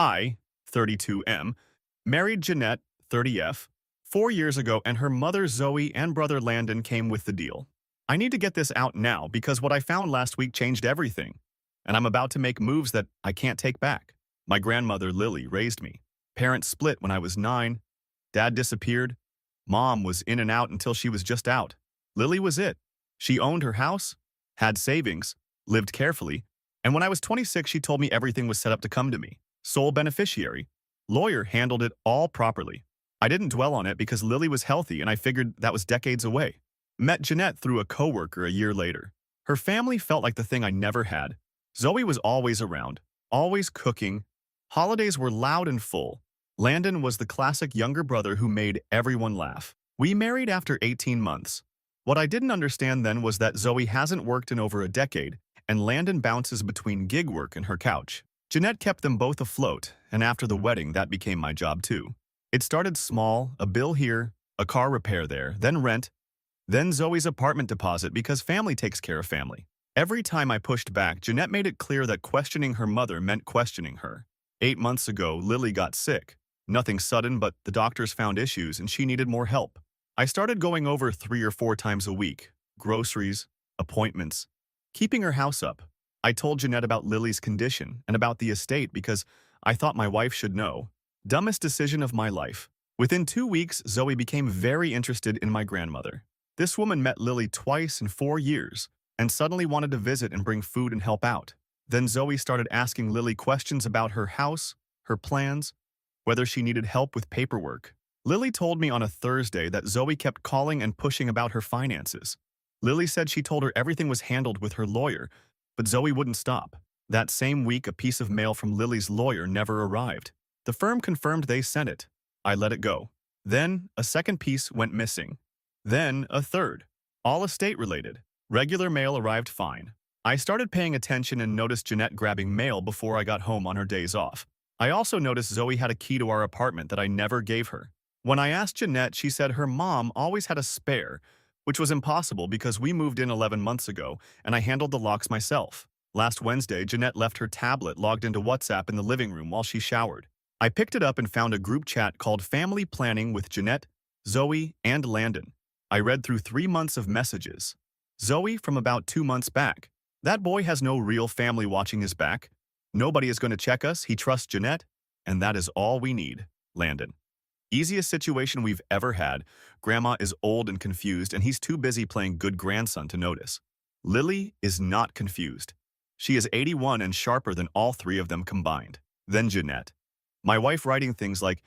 I, 32M, married Jeanette, 30F, 4 years ago, and her mother Zoe and brother Landon came with the deal. I need to get this out now because what I found last week changed everything, and I'm about to make moves that I can't take back. My grandmother Lily raised me. Parents split when I was 9. Dad disappeared. Mom was in and out until she was just out. Lily was it. She owned her house, had savings, lived carefully, and when I was 26, she told me everything was set up to come to me. Sole beneficiary. Lawyer handled it all properly. I didn't dwell on it because Lily was healthy and I figured that was decades away. Met Jeanette through a coworker a year later. Her family felt like the thing I never had. Zoe was always around, always cooking. Holidays were loud and full. Landon was the classic younger brother who made everyone laugh. We married after 18 months. What I didn't understand then was that Zoe hasn't worked in over a decade, and Landon bounces between gig work and her couch. Jeanette kept them both afloat, and after the wedding, that became my job too. It started small, a bill here, a car repair there, then rent, then Zoe's apartment deposit because family takes care of family. Every time I pushed back, Jeanette made it clear that questioning her mother meant questioning her. 8 months ago, Lily got sick. Nothing sudden, but the doctors found issues and she needed more help. I started going over 3 or 4 times a week. Groceries, appointments, keeping her house up. I told Jeanette about Lily's condition and about the estate because I thought my wife should know. Dumbest decision of my life. Within 2 weeks, Zoe became very interested in my grandmother. This woman met Lily twice in 4 years and suddenly wanted to visit and bring food and help out. Then Zoe started asking Lily questions about her house, her plans, whether she needed help with paperwork. Lily told me on a Thursday that Zoe kept calling and pushing about her finances. Lily said she told her everything was handled with her lawyer, but Zoe wouldn't stop. That same week, a piece of mail from Lily's lawyer never arrived. The firm confirmed they sent it. I let it go. Then, a second piece went missing. Then, a third. All estate-related. Regular mail arrived fine. I started paying attention and noticed Jeanette grabbing mail before I got home on her days off. I also noticed Zoe had a key to our apartment that I never gave her. When I asked Jeanette, she said her mom always had a spare, which was impossible because we moved in 11 months ago and I handled the locks myself. Last Wednesday, Jeanette left her tablet logged into WhatsApp in the living room while she showered. I picked it up and found a group chat called Family Planning with Jeanette, Zoe, and Landon. I read through 3 months of messages. Zoe from about 2 months back. That boy has no real family watching his back. Nobody is going to check us, he trusts Jeanette, and that is all we need. Landon. Easiest situation we've ever had. Grandma is old and confused, and he's too busy playing good grandson to notice. Lily is not confused. She is 81 and sharper than all 3 of them combined. Then Jeanette. My wife writing things like,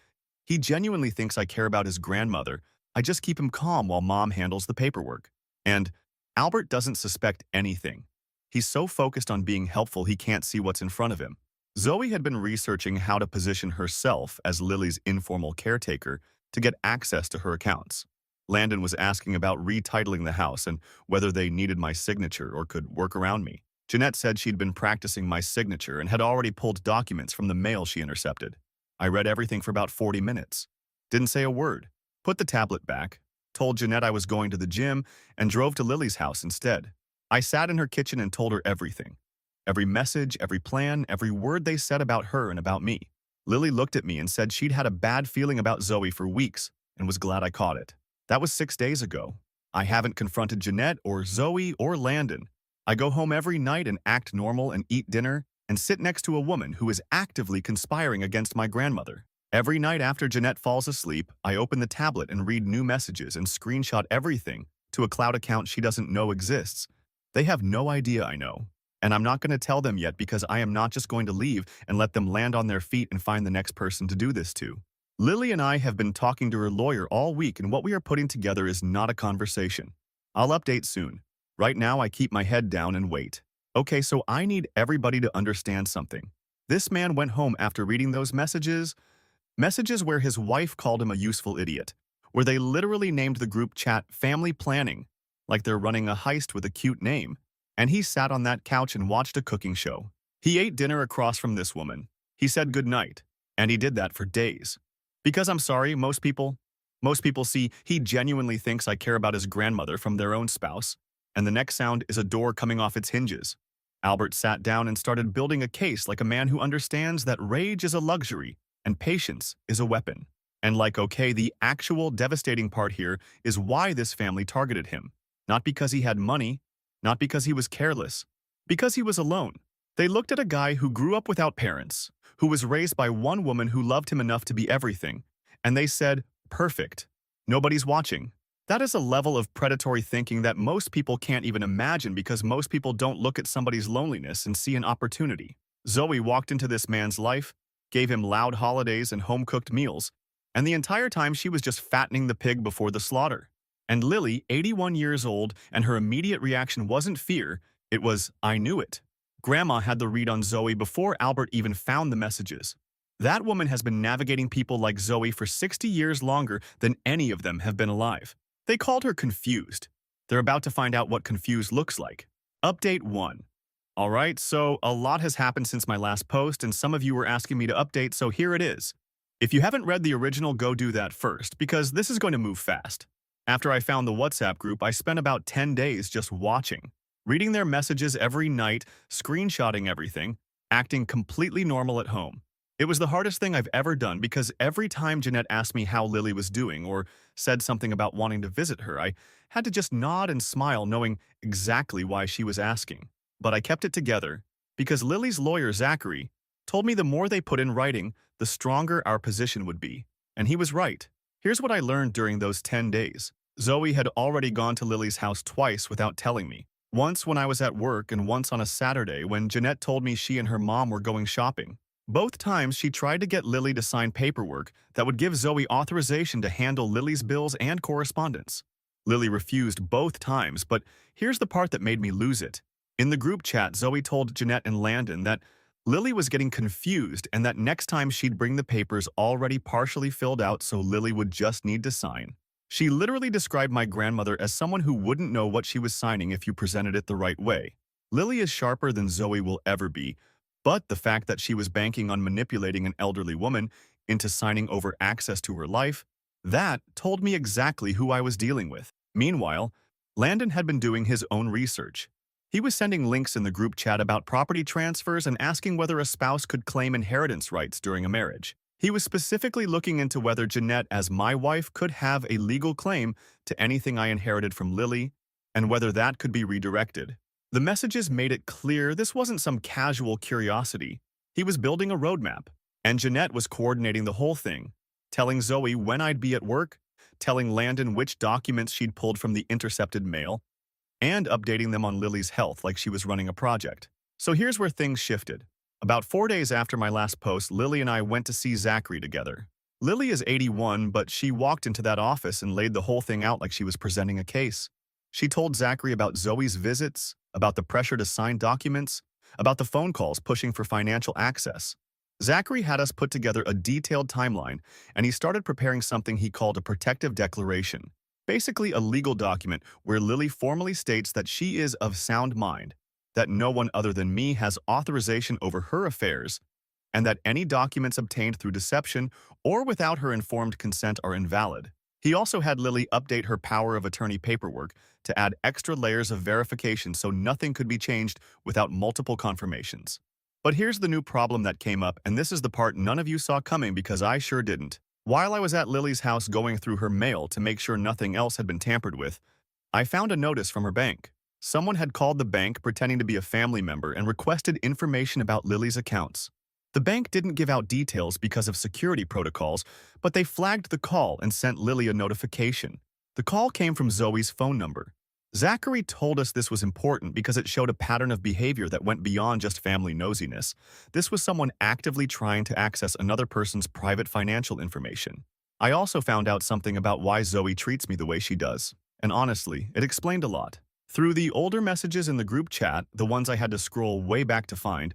he genuinely thinks I care about his grandmother. I just keep him calm while mom handles the paperwork. And Albert doesn't suspect anything. He's so focused on being helpful he can't see what's in front of him. Zoe had been researching how to position herself as Lily's informal caretaker to get access to her accounts. Landon was asking about retitling the house and whether they needed my signature or could work around me. Jeanette said she'd been practicing my signature and had already pulled documents from the mail she intercepted. I read everything for about 40 minutes. Didn't say a word. Put the tablet back, told Jeanette I was going to the gym, and drove to Lily's house instead. I sat in her kitchen and told her everything. Every message, every plan, every word they said about her and about me. Lily looked at me and said she'd had a bad feeling about Zoe for weeks and was glad I caught it. That was 6 days ago. I haven't confronted Jeanette or Zoe or Landon. I go home every night and act normal and eat dinner and sit next to a woman who is actively conspiring against my grandmother. Every night after Jeanette falls asleep, I open the tablet and read new messages and screenshot everything to a cloud account she doesn't know exists. They have no idea I know. And I'm not going to tell them yet because I am not just going to leave and let them land on their feet and find the next person to do this to. Lily and I have been talking to her lawyer all week, and what we are putting together is not a conversation. I'll update soon. Right now, I keep my head down and wait. Okay, so I need everybody to understand something. This man went home after reading those messages where his wife called him a useful idiot, where they literally named the group chat Family Planning, like they're running a heist with a cute name. And he sat on that couch and watched a cooking show. He ate dinner across from this woman. He said goodnight, and he did that for days. Because I'm sorry, most people see he genuinely thinks I care about his grandmother from their own spouse, and the next sound is a door coming off its hinges. Albert sat down and started building a case like a man who understands that rage is a luxury and patience is a weapon. And like, okay, the actual devastating part here is why this family targeted him. Not because he had money, not because he was careless, because he was alone. They looked at a guy who grew up without parents, who was raised by one woman who loved him enough to be everything, and they said, perfect. Nobody's watching. That is a level of predatory thinking that most people can't even imagine because most people don't look at somebody's loneliness and see an opportunity. Zoe walked into this man's life, gave him loud holidays and home-cooked meals, and the entire time she was just fattening the pig before the slaughter. And Lily, 81 years old, and her immediate reaction wasn't fear, it was, I knew it. Grandma had the read on Zoe before Albert even found the messages. That woman has been navigating people like Zoe for 60 years longer than any of them have been alive. They called her confused. They're about to find out what confused looks like. Update 1. Alright, so a lot has happened since my last post, and some of you were asking me to update, so here it is. If you haven't read the original, go do that first, because this is going to move fast. After I found the WhatsApp group, I spent about 10 days just watching, reading their messages every night, screenshotting everything, acting completely normal at home. It was the hardest thing I've ever done because every time Jeanette asked me how Lily was doing or said something about wanting to visit her, I had to just nod and smile knowing exactly why she was asking. But I kept it together because Lily's lawyer, Zachary, told me the more they put in writing, the stronger our position would be. And he was right. Here's what I learned during those 10 days. Zoe had already gone to Lily's house twice without telling me. Once when I was at work and once on a Saturday when Jeanette told me she and her mom were going shopping. Both times she tried to get Lily to sign paperwork that would give Zoe authorization to handle Lily's bills and correspondence. Lily refused both times, but here's the part that made me lose it. In the group chat, Zoe told Jeanette and Landon that Lily was getting confused and that next time she'd bring the papers already partially filled out so Lily would just need to sign. She literally described my grandmother as someone who wouldn't know what she was signing if you presented it the right way. Lily is sharper than Zoe will ever be, but the fact that she was banking on manipulating an elderly woman into signing over access to her life, that told me exactly who I was dealing with. Meanwhile, Landon had been doing his own research. He was sending links in the group chat about property transfers and asking whether a spouse could claim inheritance rights during a marriage. He was specifically looking into whether Jeanette, as my wife, could have a legal claim to anything I inherited from Lily, and whether that could be redirected. The messages made it clear this wasn't some casual curiosity. He was building a roadmap, and Jeanette was coordinating the whole thing, telling Zoe when I'd be at work, telling Landon which documents she'd pulled from the intercepted mail, and updating them on Lily's health like she was running a project. So here's where things shifted. About 4 days after my last post, Lily and I went to see Zachary together. Lily is 81, but she walked into that office and laid the whole thing out like she was presenting a case. She told Zachary about Zoe's visits, about the pressure to sign documents, about the phone calls pushing for financial access. Zachary had us put together a detailed timeline, and he started preparing something he called a protective declaration, basically a legal document where Lily formally states that she is of sound mind, that no one other than me has authorization over her affairs, and that any documents obtained through deception or without her informed consent are invalid. He also had Lily update her power of attorney paperwork to add extra layers of verification so nothing could be changed without multiple confirmations. But here's the new problem that came up, and this is the part none of you saw coming because I sure didn't. While I was at Lily's house going through her mail to make sure nothing else had been tampered with, I found a notice from her bank. Someone had called the bank pretending to be a family member and requested information about Lily's accounts. The bank didn't give out details because of security protocols, but they flagged the call and sent Lily a notification. The call came from Zoe's phone number. Zachary told us this was important because it showed a pattern of behavior that went beyond just family nosiness. This was someone actively trying to access another person's private financial information. I also found out something about why Zoe treats me the way she does, and honestly, it explained a lot. Through the older messages in the group chat, the ones I had to scroll way back to find,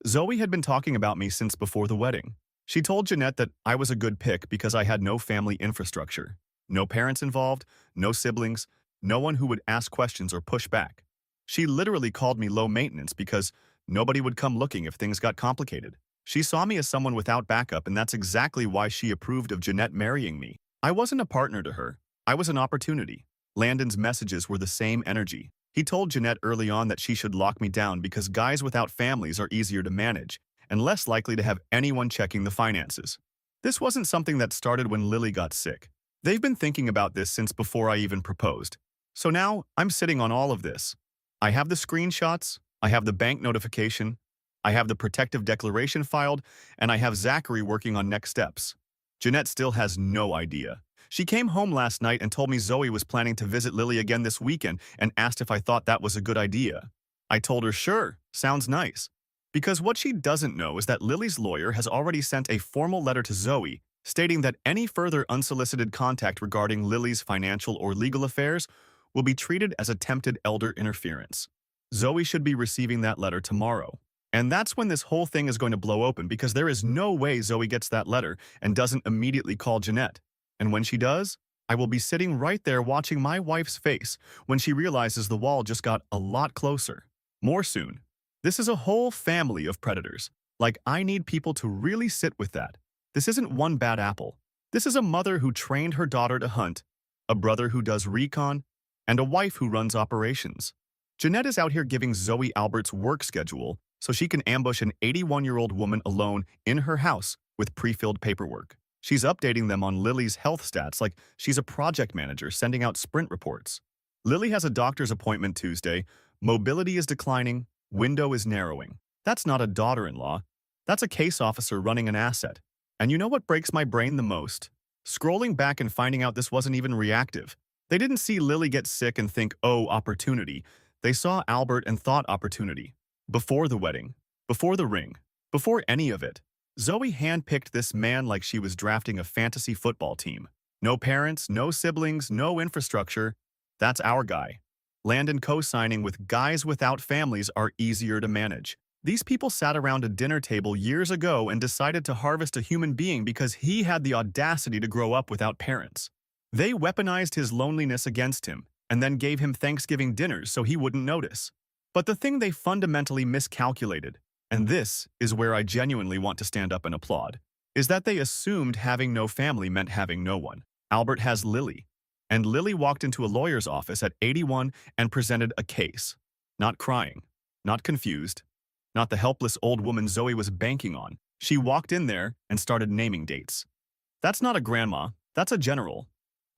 Zoe had been talking about me since before the wedding. She told Jeanette that I was a good pick because I had no family infrastructure. No parents involved, no siblings, no one who would ask questions or push back. She literally called me low maintenance because nobody would come looking if things got complicated. She saw me as someone without backup, and that's exactly why she approved of Jeanette marrying me. I wasn't a partner to her. I was an opportunity. Landon's messages were the same energy. He told Jeanette early on that she should lock me down because guys without families are easier to manage and less likely to have anyone checking the finances. This wasn't something that started when Lily got sick. They've been thinking about this since before I even proposed. So now I'm sitting on all of this. I have the screenshots, I have the bank notification, I have the protective declaration filed, and I have Zachary working on next steps. Jeanette still has no idea. She came home last night and told me Zoe was planning to visit Lily again this weekend and asked if I thought that was a good idea. I told her, sure, sounds nice. Because what she doesn't know is that Lily's lawyer has already sent a formal letter to Zoe stating that any further unsolicited contact regarding Lily's financial or legal affairs will be treated as attempted elder interference. Zoe should be receiving that letter tomorrow. And that's when this whole thing is going to blow open because there is no way Zoe gets that letter and doesn't immediately call Jeanette. And when she does, I will be sitting right there watching my wife's face when she realizes the wall just got a lot closer. More soon. This is a whole family of predators. Like, I need people to really sit with that. This isn't one bad apple. This is a mother who trained her daughter to hunt, a brother who does recon, and a wife who runs operations. Jeanette is out here giving Zoe Albert's work schedule so she can ambush an 81-year-old woman alone in her house with pre-filled paperwork. She's updating them on Lily's health stats like she's a project manager sending out sprint reports. Lily has a doctor's appointment Tuesday, mobility is declining, window is narrowing. That's not a daughter-in-law. That's a case officer running an asset. And you know what breaks my brain the most? Scrolling back and finding out this wasn't even reactive. They didn't see Lily get sick and think, oh, opportunity. They saw Albert and thought opportunity. Before the wedding, before the ring, before any of it, Zoe handpicked this man like she was drafting a fantasy football team. No parents, no siblings, no infrastructure. That's our guy. Landon co-signing with guys without families are easier to manage. These people sat around a dinner table years ago and decided to harvest a human being because he had the audacity to grow up without parents. They weaponized his loneliness against him and then gave him Thanksgiving dinners so he wouldn't notice. But the thing they fundamentally miscalculated, and this is where I genuinely want to stand up and applaud, is that they assumed having no family meant having no one. Albert has Lily, and Lily walked into a lawyer's office at 81 and presented a case. Not crying, not confused, not the helpless old woman Zoe was banking on. She walked in there and started naming dates. That's not a grandma, that's a general.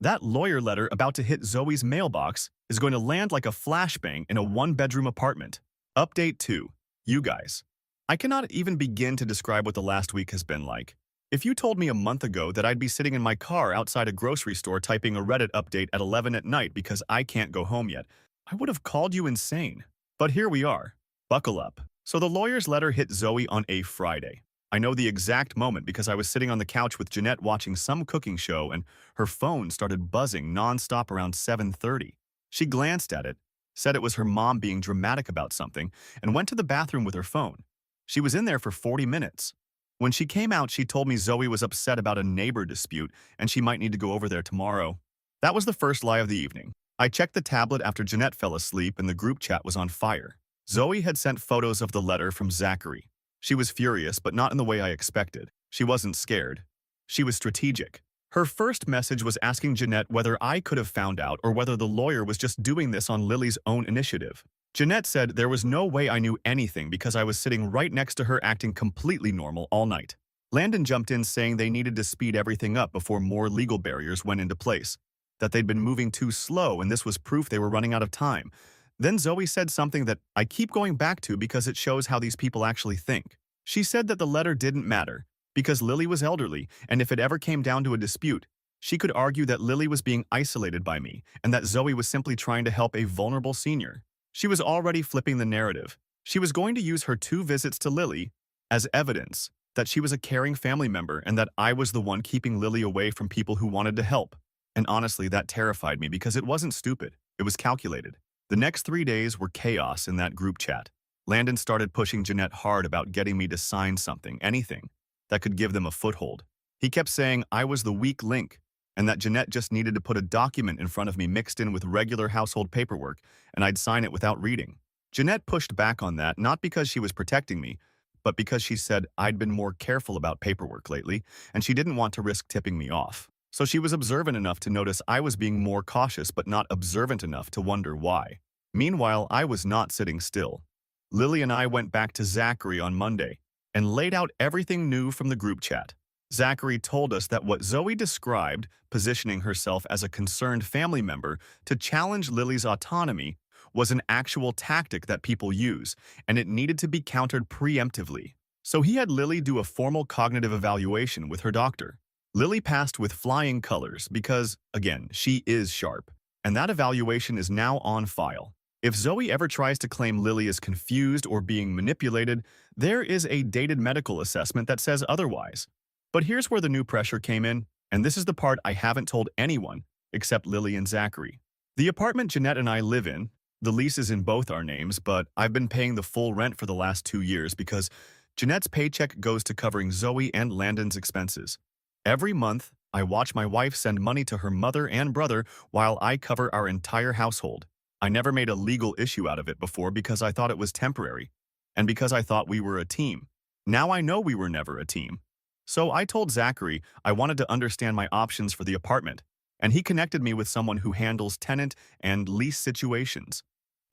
That lawyer letter about to hit Zoe's mailbox is going to land like a flashbang in a one-bedroom apartment. Update 2. You guys. I cannot even begin to describe what the last week has been like. If you told me a month ago that I'd be sitting in my car outside a grocery store typing a Reddit update at 11 at night because I can't go home yet, I would have called you insane. But here we are. Buckle up. So the lawyer's letter hit Zoe on a Friday. I know the exact moment because I was sitting on the couch with Jeanette watching some cooking show and her phone started buzzing nonstop around 7:30. She glanced at it, said it was her mom being dramatic about something, and went to the bathroom with her phone. She was in there for 40 minutes. When she came out, she told me Zoe was upset about a neighbor dispute and she might need to go over there tomorrow. That was the first lie of the evening. I checked the tablet after Jeanette fell asleep and the group chat was on fire. Zoe had sent photos of the letter from Zachary. She was furious, but not in the way I expected. She wasn't scared. She was strategic. Her first message was asking Jeanette whether I could have found out or whether the lawyer was just doing this on Lily's own initiative. Jeanette said there was no way I knew anything because I was sitting right next to her acting completely normal all night. Landon jumped in saying they needed to speed everything up before more legal barriers went into place, that they'd been moving too slow and this was proof they were running out of time. Then Zoe said something that I keep going back to because it shows how these people actually think. She said that the letter didn't matter because Lily was elderly and if it ever came down to a dispute, she could argue that Lily was being isolated by me and that Zoe was simply trying to help a vulnerable senior. She was already flipping the narrative. She was going to use her 2 visits to Lily as evidence that she was a caring family member and that I was the one keeping Lily away from people who wanted to help. And honestly, that terrified me because it wasn't stupid. It was calculated. The next 3 days were chaos in that group chat. Landon started pushing Jeanette hard about getting me to sign something, anything, that could give them a foothold. He kept saying I was the weak link, and that Jeanette just needed to put a document in front of me mixed in with regular household paperwork, and I'd sign it without reading. Jeanette pushed back on that, not because she was protecting me, but because she said I'd been more careful about paperwork lately, and she didn't want to risk tipping me off. So she was observant enough to notice I was being more cautious but not observant enough to wonder why. Meanwhile, I was not sitting still. Lily and I went back to Zachary on Monday and laid out everything new from the group chat. Zachary told us that what Zoe described, positioning herself as a concerned family member to challenge Lily's autonomy, was an actual tactic that people use, and it needed to be countered preemptively. So he had Lily do a formal cognitive evaluation with her doctor. Lily passed with flying colors because, again, she is sharp, and that evaluation is now on file. If Zoe ever tries to claim Lily is confused or being manipulated, there is a dated medical assessment that says otherwise. But here's where the new pressure came in, and this is the part I haven't told anyone except Lily and Zachary. The apartment Jeanette and I live in, the lease is in both our names, but I've been paying the full rent for the last 2 years because Jeanette's paycheck goes to covering Zoe and Landon's expenses. Every month, I watch my wife send money to her mother and brother while I cover our entire household. I never made a legal issue out of it before because I thought it was temporary, and because I thought we were a team. Now I know we were never a team. So I told Zachary I wanted to understand my options for the apartment, and he connected me with someone who handles tenant and lease situations.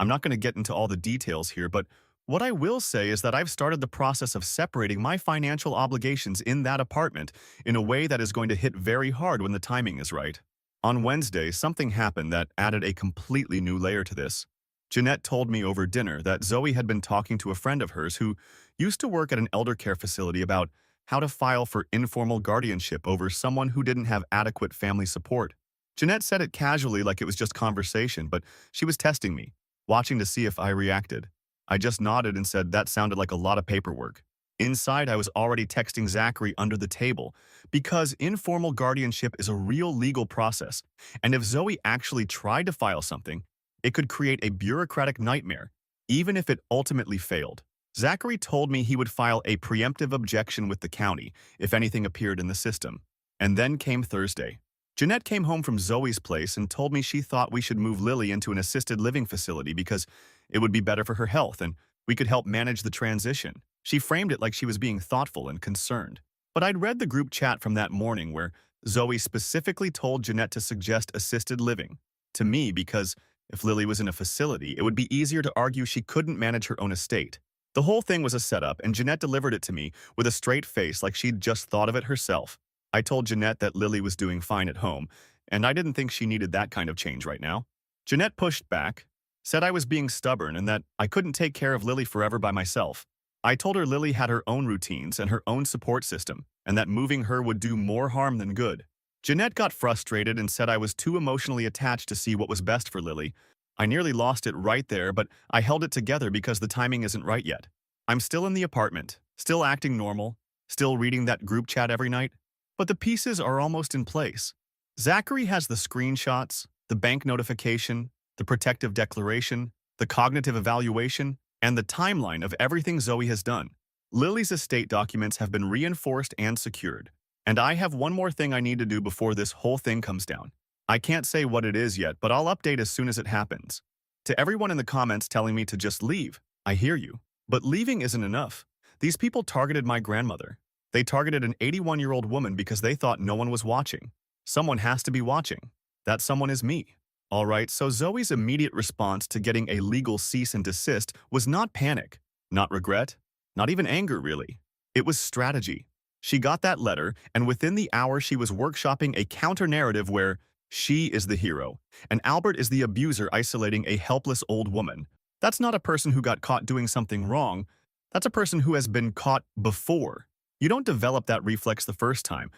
I'm not going to get into all the details here, but what I will say is that I've started the process of separating my financial obligations in that apartment in a way that is going to hit very hard when the timing is right. On Wednesday, something happened that added a completely new layer to this. Jeanette told me over dinner that Zoe had been talking to a friend of hers who used to work at an elder care facility about how to file for informal guardianship over someone who didn't have adequate family support. Jeanette said it casually like it was just conversation, but she was testing me, watching to see if I reacted. I just nodded and said that sounded like a lot of paperwork. Inside, I was already texting Zachary under the table because informal guardianship is a real legal process, and if Zoe actually tried to file something, it could create a bureaucratic nightmare, even if it ultimately failed. Zachary told me he would file a preemptive objection with the county if anything appeared in the system. And then came Thursday. Jeanette came home from Zoe's place and told me she thought we should move Lily into an assisted living facility because it would be better for her health and we could help manage the transition. She framed it like she was being thoughtful and concerned. But I'd read the group chat from that morning where Zoe specifically told Jeanette to suggest assisted living to me because if Lily was in a facility, it would be easier to argue she couldn't manage her own estate. The whole thing was a setup, and Jeanette delivered it to me with a straight face like she'd just thought of it herself. I told Jeanette that Lily was doing fine at home, and I didn't think she needed that kind of change right now. Jeanette pushed back, said I was being stubborn and that I couldn't take care of Lily forever by myself. I told her Lily had her own routines and her own support system, and that moving her would do more harm than good. Jeanette got frustrated and said I was too emotionally attached to see what was best for Lily. I nearly lost it right there, but I held it together because the timing isn't right yet. I'm still in the apartment, still acting normal, still reading that group chat every night, but the pieces are almost in place. Zachary has the screenshots, the bank notification, the protective declaration, the cognitive evaluation, and the timeline of everything Zoe has done. Lily's estate documents have been reinforced and secured. And I have one more thing I need to do before this whole thing comes down. I can't say what it is yet, but I'll update as soon as it happens. To everyone in the comments telling me to just leave, I hear you. But leaving isn't enough. These people targeted my grandmother. They targeted an 81-year-old woman because they thought no one was watching. Someone has to be watching. That someone is me. Alright, so Zoe's immediate response to getting a legal cease and desist was not panic, not regret, not even anger really. It was strategy. She got that letter, and within the hour she was workshopping a counter-narrative where she is the hero, and Albert is the abuser isolating a helpless old woman. That's not a person who got caught doing something wrong. That's a person who has been caught before. You don't develop that reflex the first time.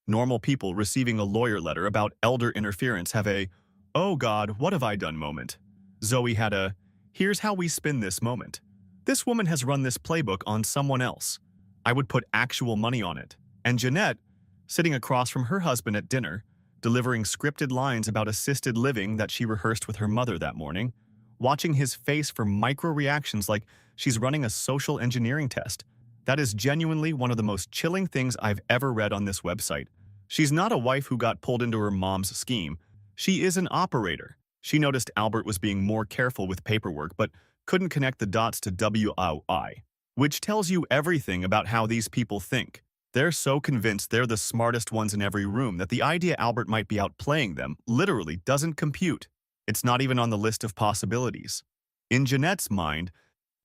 Normal people receiving a lawyer letter about elder interference have a, "Oh God, what have I done" moment. Zoe had a, "Here's how we spin this" moment. This woman has run this playbook on someone else. I would put actual money on it. And Jeanette, sitting across from her husband at dinner, delivering scripted lines about assisted living that she rehearsed with her mother that morning, watching his face for micro-reactions like she's running a social engineering test. That is genuinely one of the most chilling things I've ever read on this website. She's not a wife who got pulled into her mom's scheme. She is an operator. She noticed Albert was being more careful with paperwork but couldn't connect the dots to WOI, which tells you everything about how these people think. They're so convinced they're the smartest ones in every room that the idea Albert might be outplaying them literally doesn't compute. It's not even on the list of possibilities. In Jeanette's mind,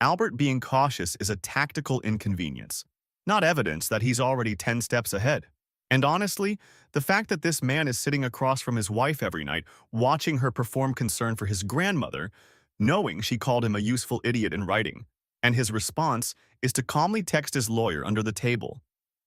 Albert being cautious is a tactical inconvenience, not evidence that he's already 10 steps ahead. And honestly, the fact that this man is sitting across from his wife every night, watching her perform concern for his grandmother, knowing she called him a useful idiot in writing, and his response is to calmly text his lawyer under the table.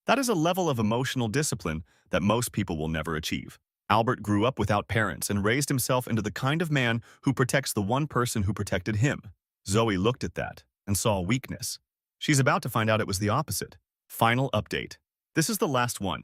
That is a level of emotional discipline that most people will never achieve. Albert grew up without parents and raised himself into the kind of man who protects the one person who protected him. Zoe looked at that and saw a weakness. She's about to find out it was the opposite. Final update. This is the last one.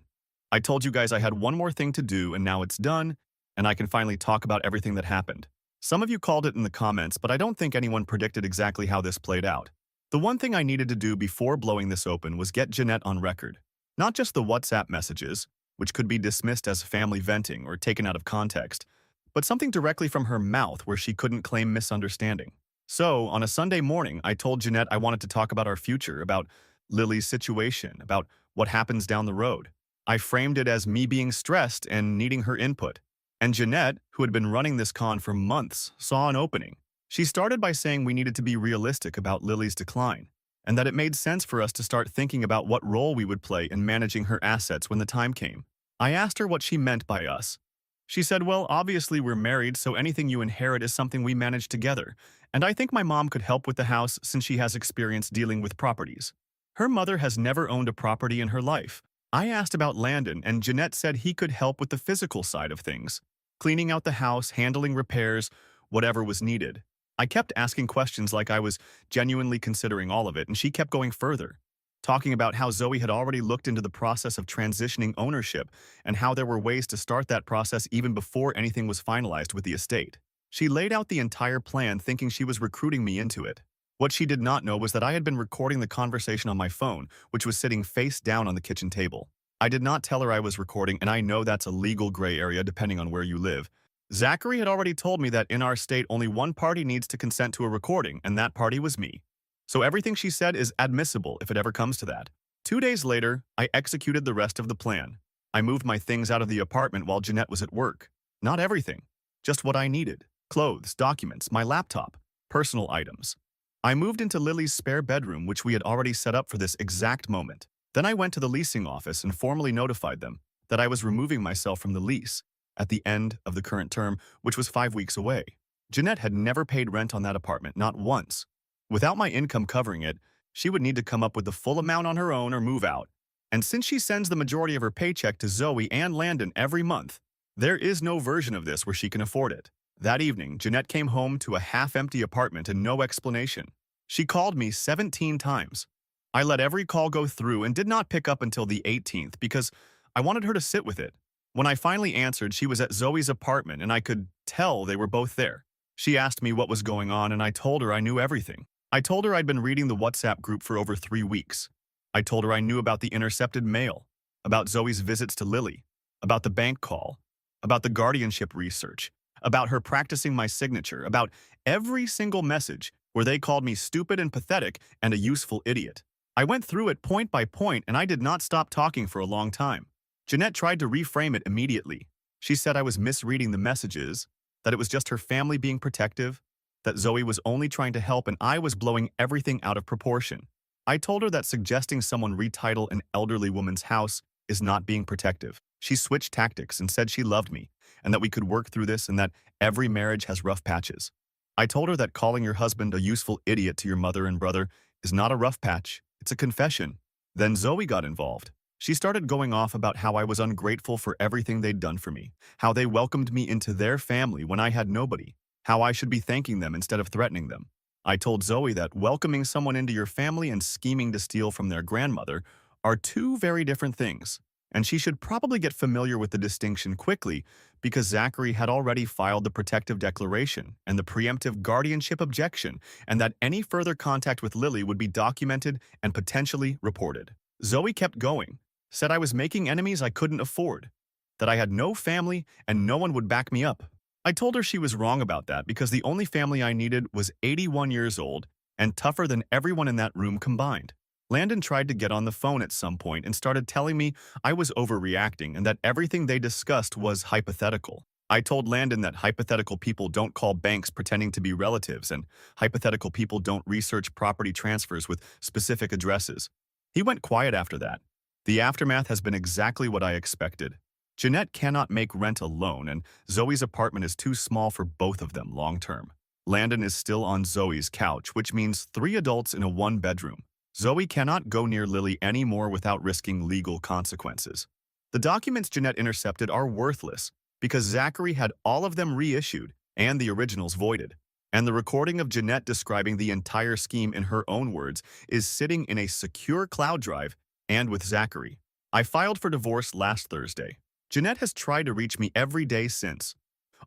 I told you guys I had one more thing to do and now it's done, and I can finally talk about everything that happened. Some of you called it in the comments, but I don't think anyone predicted exactly how this played out. The one thing I needed to do before blowing this open was get Jeanette on record. Not just the WhatsApp messages, which could be dismissed as family venting or taken out of context, but something directly from her mouth where she couldn't claim misunderstanding. So, on a Sunday morning, I told Jeanette I wanted to talk about our future, about Lily's situation, about what happens down the road. I framed it as me being stressed and needing her input. And Jeanette, who had been running this con for months, saw an opening. She started by saying we needed to be realistic about Lily's decline, and that it made sense for us to start thinking about what role we would play in managing her assets when the time came. I asked her what she meant by us. She said, well, obviously we're married, so anything you inherit is something we manage together, and I think my mom could help with the house since she has experience dealing with properties. Her mother has never owned a property in her life. I asked about Landon, and Jeanette said he could help with the physical side of things, cleaning out the house, handling repairs, whatever was needed. I kept asking questions like I was genuinely considering all of it, and she kept going further, talking about how Zoe had already looked into the process of transitioning ownership and how there were ways to start that process even before anything was finalized with the estate. She laid out the entire plan thinking she was recruiting me into it. What she did not know was that I had been recording the conversation on my phone, which was sitting face down on the kitchen table. I did not tell her I was recording, and I know that's a legal gray area depending on where you live. Zachary had already told me that in our state only one party needs to consent to a recording, and that party was me. So everything she said is admissible if it ever comes to that. 2 days later, I executed the rest of the plan. I moved my things out of the apartment while Jeanette was at work. Not everything, just what I needed. Clothes, documents, my laptop, personal items. I moved into Lily's spare bedroom, which we had already set up for this exact moment. Then I went to the leasing office and formally notified them that I was removing myself from the lease at the end of the current term, which was 5 weeks away. Jeanette had never paid rent on that apartment, not once. Without my income covering it, she would need to come up with the full amount on her own or move out. And since she sends the majority of her paycheck to Zoe and Landon every month, there is no version of this where she can afford it. That evening, Jeanette came home to a half-empty apartment and no explanation. She called me 17 times. I let every call go through and did not pick up until the 18th because I wanted her to sit with it. When I finally answered, she was at Zoe's apartment and I could tell they were both there. She asked me what was going on and I told her I knew everything. I told her I'd been reading the WhatsApp group for over 3 weeks. I told her I knew about the intercepted mail, about Zoe's visits to Lily, about the bank call, about the guardianship research, about her practicing my signature, about every single message where they called me stupid and pathetic and a useful idiot. I went through it point by point and I did not stop talking for a long time. Jeanette tried to reframe it immediately. She said I was misreading the messages, that it was just her family being protective, that Zoe was only trying to help and I was blowing everything out of proportion. I told her that suggesting someone retitle an elderly woman's house is not being protective. She switched tactics and said she loved me, and that we could work through this and that every marriage has rough patches. I told her that calling your husband a useful idiot to your mother and brother is not a rough patch, it's a confession. Then Zoe got involved. She started going off about how I was ungrateful for everything they'd done for me, how they welcomed me into their family when I had nobody, how I should be thanking them instead of threatening them. I told Zoe that welcoming someone into your family and scheming to steal from their grandmother are two very different things, and she should probably get familiar with the distinction quickly because Zachary had already filed the protective declaration and the preemptive guardianship objection, and that any further contact with Lily would be documented and potentially reported. Zoe kept going, said I was making enemies I couldn't afford, that I had no family and no one would back me up. I told her she was wrong about that because the only family I needed was 81 years old and tougher than everyone in that room combined. Landon tried to get on the phone at some point and started telling me I was overreacting and that everything they discussed was hypothetical. I told Landon that hypothetical people don't call banks pretending to be relatives and hypothetical people don't research property transfers with specific addresses. He went quiet after that. The aftermath has been exactly what I expected. Jeanette cannot make rent alone, and Zoe's apartment is too small for both of them long term. Landon is still on Zoe's couch, which means 3 adults in a one-bedroom. Zoe cannot go near Lily anymore without risking legal consequences. The documents Jeanette intercepted are worthless because Zachary had all of them reissued and the originals voided. And the recording of Jeanette describing the entire scheme in her own words is sitting in a secure cloud drive and with Zachary. I filed for divorce last Thursday. Jeanette has tried to reach me every day since,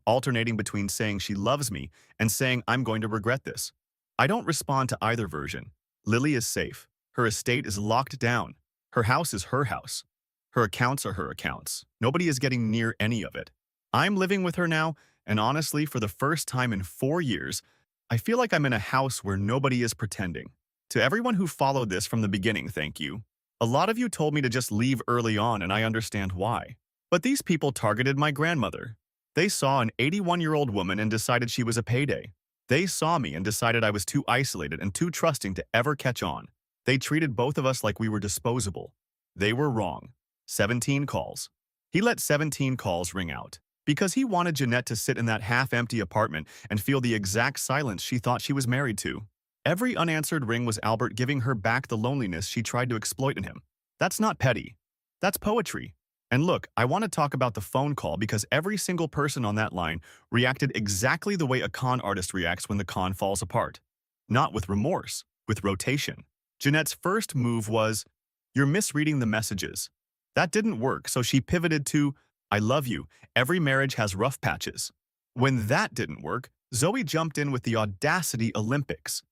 alternating between saying she loves me and saying I'm going to regret this. I don't respond to either version. Lily is safe. Her estate is locked down. Her house is her house. Her accounts are her accounts. Nobody is getting near any of it. I'm living with her now, and honestly, for the first time in 4 years, I feel like I'm in a house where nobody is pretending. To everyone who followed this from the beginning, thank you. A lot of you told me to just leave early on, and I understand why. But these people targeted my grandmother. They saw an 81-year-old woman and decided she was a payday. They saw me and decided I was too isolated and too trusting to ever catch on. They treated both of us like we were disposable. They were wrong. 17 calls. He let 17 calls ring out because he wanted Jeanette to sit in that half-empty apartment and feel the exact silence she thought she was married to. Every unanswered ring was Albert giving her back the loneliness she tried to exploit in him. That's not petty. That's poetry. And look, I want to talk about the phone call because every single person on that line reacted exactly the way a con artist reacts when the con falls apart. Not with remorse, with rotation. Jeanette's first move was, "You're misreading the messages." That didn't work, so she pivoted to, "I love you. Every marriage has rough patches." When that didn't work, Zoe jumped in with the Audacity Olympics.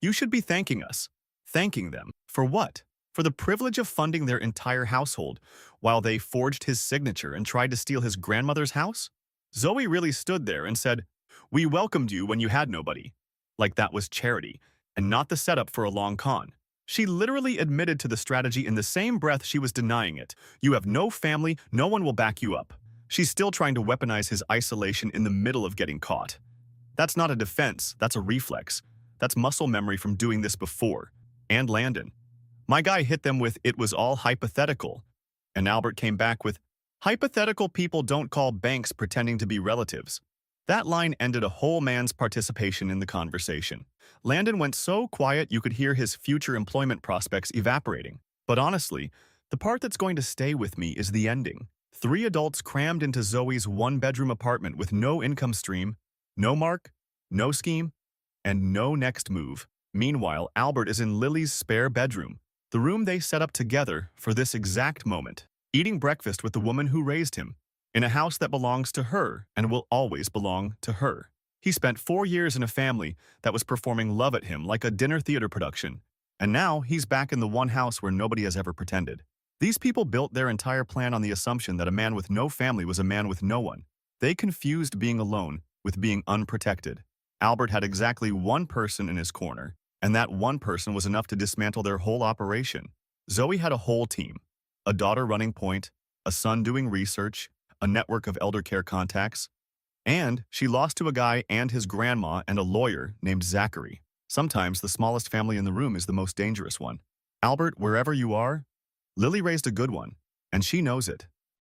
You should be thanking us. Thanking them. For what? For the privilege of funding their entire household, while they forged his signature and tried to steal his grandmother's house? Zoe really stood there and said, "We welcomed you when you had nobody." Like that was charity, and not the setup for a long con. She literally admitted to the strategy in the same breath she was denying it. You have no family, no one will back you up. She's still trying to weaponize his isolation in the middle of getting caught. That's not a defense, that's a reflex. That's muscle memory from doing this before. And Landon. My guy hit them with, "It was all hypothetical." And Albert came back with, "Hypothetical people don't call banks pretending to be relatives." That line ended a whole man's participation in the conversation. Landon went so quiet you could hear his future employment prospects evaporating. But honestly, the part that's going to stay with me is the ending. 3 adults crammed into Zoe's one-bedroom apartment with no income stream, no mark, no scheme, and no next move. Meanwhile, Albert is in Lily's spare bedroom, the room they set up together for this exact moment, eating breakfast with the woman who raised him, in a house that belongs to her and will always belong to her. He spent 4 years in a family that was performing love at him like a dinner theater production, and now he's back in the one house where nobody has ever pretended. These people built their entire plan on the assumption that a man with no family was a man with no one. They confused being alone with being unprotected. Albert had exactly one person in his corner, and that one person was enough to dismantle their whole operation. Zoe had a whole team, a daughter running point, a son doing research, a network of elder care contacts, and she lost to a guy and his grandma and a lawyer named Zachary. Sometimes the smallest family in the room is the most dangerous one. Albert, wherever you are, Lily raised a good one, and she knows it.